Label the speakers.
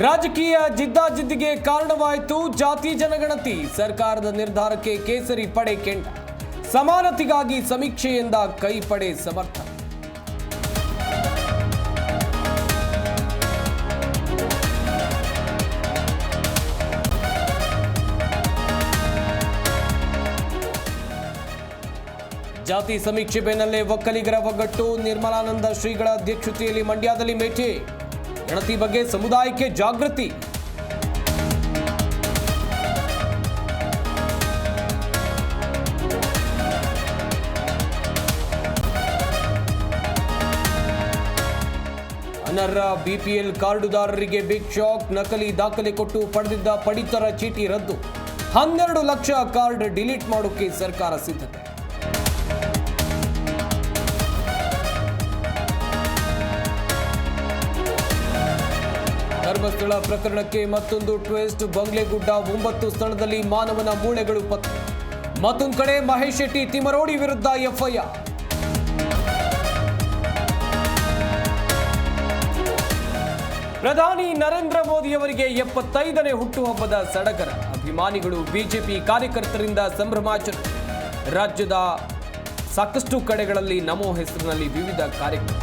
Speaker 1: ರಾಜಕೀಯ ಜಿದ್ದಾಜಿದ್ದಿಗೆ ಕಾರಣವಾಯಿತು ಜಾತಿ ಜನಗಣತಿ. ಸರ್ಕಾರದ ನಿರ್ಧಾರಕ್ಕೆ ಕೇಸರಿ ಪಡೆ ಕೆಂಡ. ಸಮಾನತೆಗಾಗಿ ಸಮೀಕ್ಷೆಯಿಂದ ಕೈಪಡೆ ಸಮರ್ಥ. ಜಾತಿ ಸಮೀಕ್ಷೆ ಬೆನ್ನಲ್ಲೇ ಒಕ್ಕಲಿಗರ ಒಗ್ಗಟ್ಟು. ನಿರ್ಮಲಾನಂದ ಶ್ರೀಗಳ ಅಧ್ಯಕ್ಷತೆಯಲ್ಲಿ ಮಂಡ್ಯದಲ್ಲಿ ಭೇಟಿ. ಗಣತಿ ಬಗ್ಗೆ ಸಮುದಾಯಕ್ಕೆ ಜಾಗೃತಿ. ಅನರ್ಹ ಬಿಪಿಎಲ್ ಕಾರ್ಡುದಾರರಿಗೆ ಬಿಗ್ ಶಾಕ್. ನಕಲಿ ದಾಖಲೆ ಕೊಟ್ಟು ಪಡೆದಿದ್ದ ಪಡಿತರ ಚೀಟಿ ರದ್ದು. 12 ಲಕ್ಷ ಕಾರ್ಡ್ ಡಿಲೀಟ್ ಮಾಡೋಕೆ ಸರ್ಕಾರ ಸಿದ್ಧತೆ. ಧರ್ಮಸ್ಥಳ ಪ್ರಕರಣಕ್ಕೆ ಮತ್ತೊಂದು ಟ್ವಿಸ್ಟ್. ಬಂಗ್ಲೆಗುಡ್ಡ 9 ಸ್ಥಳದಲ್ಲಿ ಮಾನವನ ಮೂಳೆಗಳು ಪತ್ತೆ. ಮತ್ತೊಂದು ಕಡೆ ಮಹೇಶ್ ಶೆಟ್ಟಿ ತಿಮರೋಡಿ ವಿರುದ್ಧ ಎಫ್ಐಆರ್. ಪ್ರಧಾನಿ ನರೇಂದ್ರ ಮೋದಿಯವರಿಗೆ 75ನೇ ಹುಟ್ಟುಹಬ್ಬದ ಸಡಗರ. ಅಭಿಮಾನಿಗಳು ಬಿಜೆಪಿ ಕಾರ್ಯಕರ್ತರಿಂದ ಸಂಭ್ರಮಾಚರಣೆ. ರಾಜ್ಯದ ಸಾಕಷ್ಟು ಕಡೆಗಳಲ್ಲಿ ನಮೋ ಹೆಸರಿನಲ್ಲಿ ವಿವಿಧ ಕಾರ್ಯಕ್ರಮ.